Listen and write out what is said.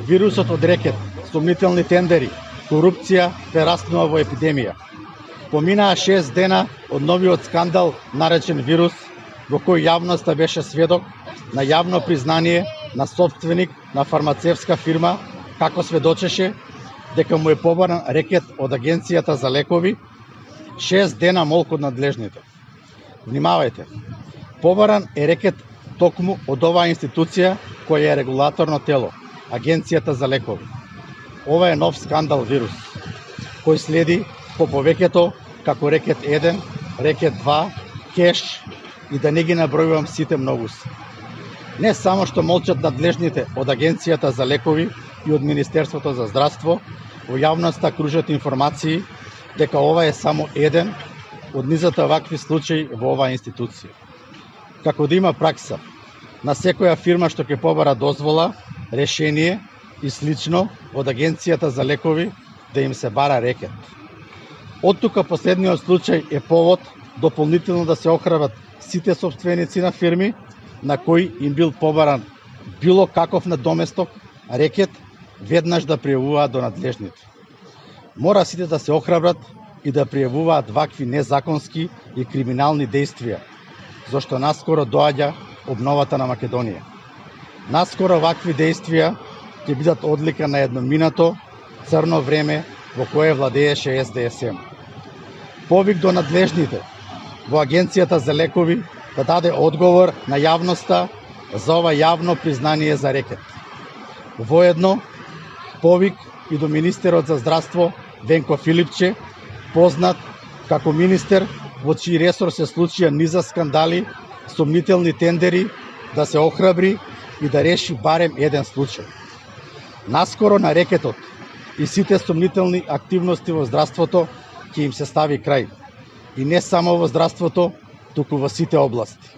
Вирусот од рекет, сумнителни тендери, корупција прераснува во епидемија. Поминаа 6 дена од новиот скандал наречен вирус, во кој јавноста беше сведок на јавно признание на собственик на фармацевтска фирма, како сведочеше дека му е побаран рекет од Агенцијата за лекови, 6 дена молк од надлежните. Внимавајте, побаран е рекет токму од оваа институција која е регулаторно тело, Агенцијата за лекови. Ова е нов скандал вирус, кој следи по повеќето како рекет 1, рекет 2, кеш и да не ги набројувам сите многуси. Не само што молчат надлежните од Агенцијата за лекови и од Министерството за здравство, во јавноста кружат информации дека ова е само еден од низата вакви случаи во оваа институција. Како да има пракса на секоја фирма што ќе побара дозвола, решение и слично од Агенцијата за лекови да им се бара рекет. Од тука последниот случај е повод дополнително да се охрабрат сите собственици на фирми на кои им бил побаран било каков надоместок, рекет, веднаш да пријавуваат до надлежните. Мора сите да се охрабрат и да пријавуваат вакви незаконски и криминални действија, зашто наскоро доаѓа обновата на Македонија. Наскоро вакви действија ќе бидат одлика на едноминато црно време во кое владееше СДСМ. Повик до надлежните во Агенцијата за лекови да даде одговор на јавноста за ова јавно признание за рекет. Воедно, повик и до министерот за здравство Венко Филипче, познат како министер во чиј ресор се случија низа скандали, сумнителни тендери, да се охрабри и да реши барем еден случај. Наскоро на рекетот и сите сумнителни активности во здравството ќе им се стави крај. И не само во здравството, туку во сите области.